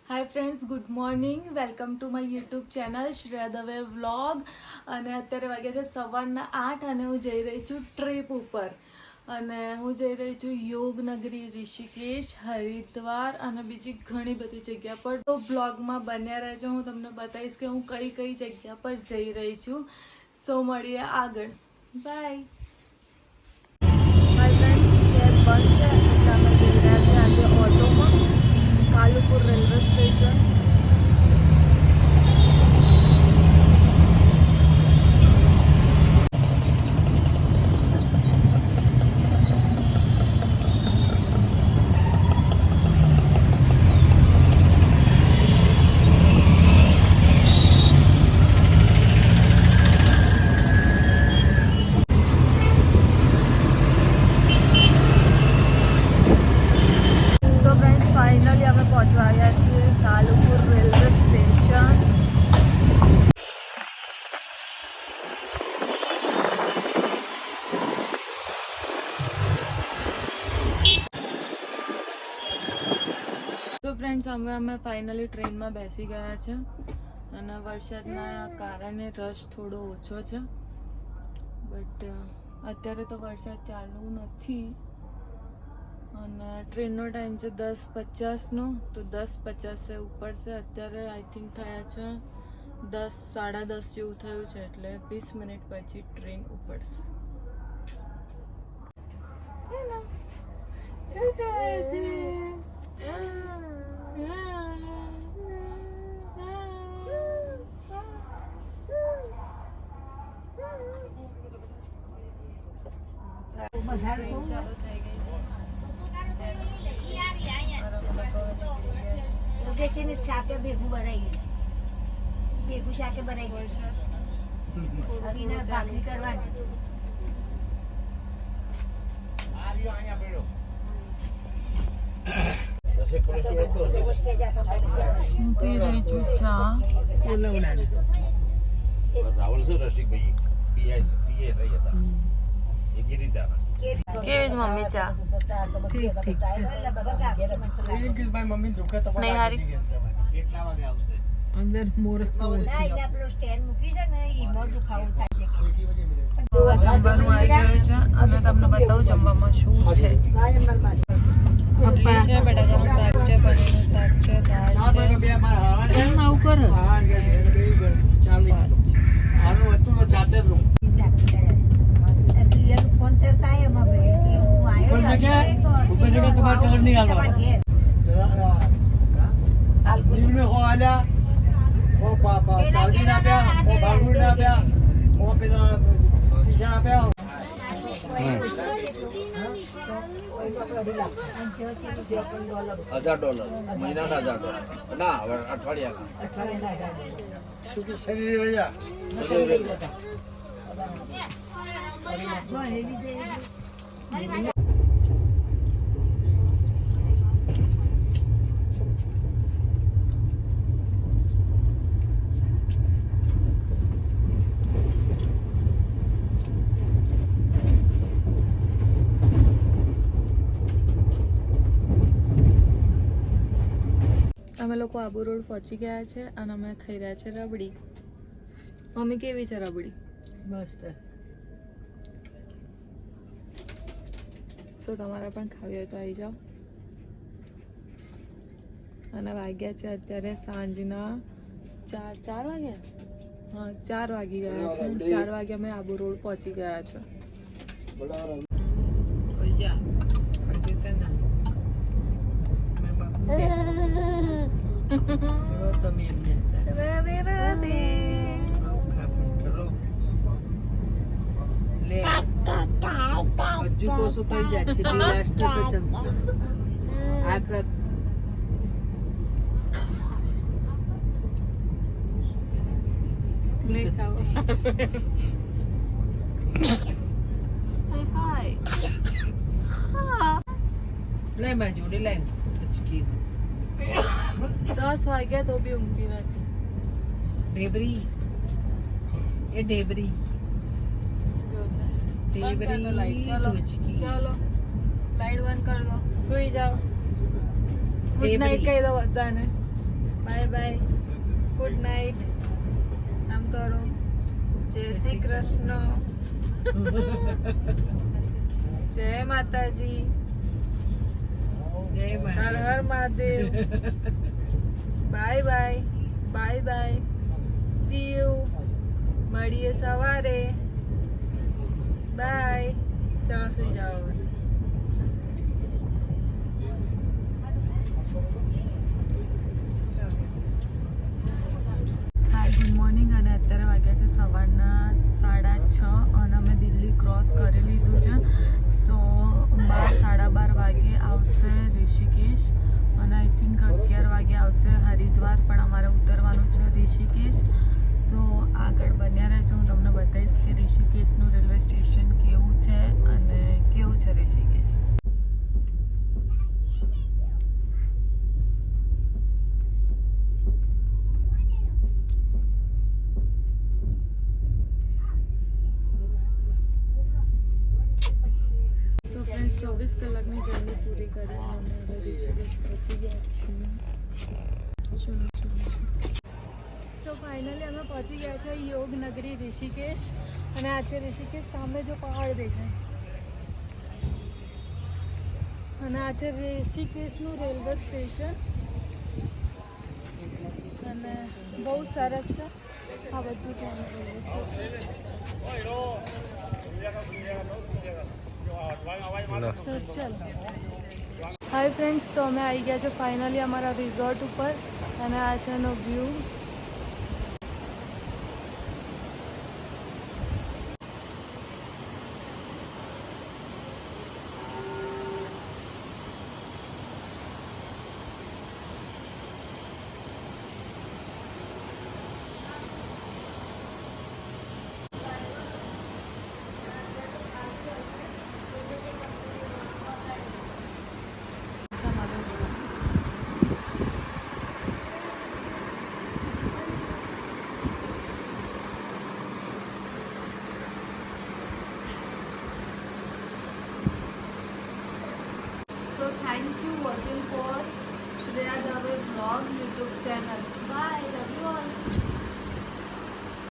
Hi friends, good morning. Welcome to my YouTube channel Shreya Dave vlog. અને અત્યારે વાગ્યા છે 8:15 અને હું જઈ રહી છું ટ્રીપ ઉપર. અને હું જઈ રહી છું યોગનગરી, ઋષિકેશ, હરિદ્વાર અને બીજી ઘણી બધી જગ્યા પર. તો બ્લોગમાં બન્યા રહેજો, હું તમને બતાવીશ કે હું કઈ કઈ જગ્યા પર જઈ રહી છું. સો મળીએ આગળ. બાય. માય ફ્રેન્ડ્સ, કેબ બંધ છે એટલે અમે જઈ રહ્યા છીએ આજે ઓટોમાં કાલુપુર રેલવે સ્ટેશન. તો ફ્રેન્ડ્સ, ફાઇનલી અમે પહોંચવા આવ્યા છીએ કાલુપુર રેલવે સ્ટેશન. તો ફ્રેન્ડ્સ, અમે ફાઇનલી ટ્રેનમાં બેસી ગયા છે અને વરસાદના કારણે રશ થોડો ઓછો છે. બટ અત્યારે તો વરસાદ ચાલુ નથી અને ટ્રેનનો ટાઈમ છે 10:50નો. તો 10:50 ઉપડશે. અત્યારે આઈ થિંક થયા છે 10, 10:30 જેવું થયું છે, એટલે 20 મિનિટ પછી ટ્રેન ઉપડશે. ચાલુ થઈ ગઈ છે. શાકે ભેગું બનાવી ભેગું શાકે બનાવી ભાખરી કરવાની. હું પી રહી છું ચા. રાવલ શું રસિકભાઈ પીએ થઈ હતા એ ગિરિદારા કેવી જ મમ્મી ચા? નહીં હારી. કેટલા વાગે આવશે? અંદર મોરસ તો ઓછી પેલું સ્ટેન્ડ મૂકી છે ને એમાં દુખાવો થાય છે. હવે જમવાનું આવી ગયું છે અને તમને બતાવું જમવામાં શું છે. પપ્પા છે, બટાકાનું શાક છે, પનીરનું શાક છે, દાળ છે. કેમ આવું કરો? ફોન કરતા એમાં ભાઈ હું $1000 મહિનાના $1000 ના અઠવાડિયાના. અમે લોકો આબુ રોડ પહોંચી ગયા છે અને અમે ખાઈ રહ્યા છે રબડી. મમ્મી કેવી છે રબડી? મસ્ત. સો તમારે પણ ખાવી હોય તો આવી જાઓ. અને વાગ્યા છે અત્યારે સાંજના 4 વાગ્યા. હા, 4 વાગી ગયા છે. 4 વાગે અમે આબુ રોડ પહોંચી ગયા છે. હજુ કોસો કઈ જાય છે લાસ્ટ આ કર. નહીં ખાવો. હાય. લે મારી જોડે લાઈન ટચકી 10 વાગ્યા તો બી ઊંઘતી નથી. ઢેબરી એ ઢેબરી ઢેબરી ટચકી. ચલો લાઈટ બંધ કરી દો, સુઈ જાઓ. ગુડ નાઇટ કહી દો બધાને. Bye bye, good night. આમ કરો, જય શ્રી કૃષ્ણ, જય માતાજી, જય હર માતા. હર મહાદેવ. Bye bye, bye bye, see you. મળીએ સવારે. બાય. ચલો સુઈ જાઓ હવે. Hi, good morning. અને અત્યારે વાગ્યા છે સવારના 6:30 અને અમે દિલ્હી ક્રોસ કરી લીધું છે. તો 12-12:30 વાગે આવશે ઋષિકેશ અને આઈ થિંક 11 વાગે આવશે હરિદ્વાર. પણ અમારે ઉતરવાનું છે ઋષિકેશ. તો આગળ બન્યા રહેજો, હું તમને બતાવીશ કે ઋષિકેશનું રેલવે સ્ટેશન કેવું છે અને કેવું છે ઋષિકેશ. સો ફ્રેન્ડ્સ, 24 કલાકની જર્ની પૂરી કરી અને હવે ઋષિકેશ પહોંચી ગયા છીએ. ચલો ચલો. તો ફાઇનલી અમે પહોંચી ગયા છે યોગ નગરી ઋષિકેશ. અને આ છે ઋષિકેશ. સામે જો પહાડ દેખાય, અને આ છે ઋષિકેશનું રેલવે સ્ટેશન. અને બહુ સરસ છે આ બધું છે આનું રેલવે સ્ટેશન. હાય ફ્રેન્ડ્સ, તો અમે આવી ગયા છે ફાઇનલી અમારા રિઝોર્ટ ઉપર. અને આ છે એનો view. So thank you watching for Shreya Dave vlog YouTube channel. Bye, love you all.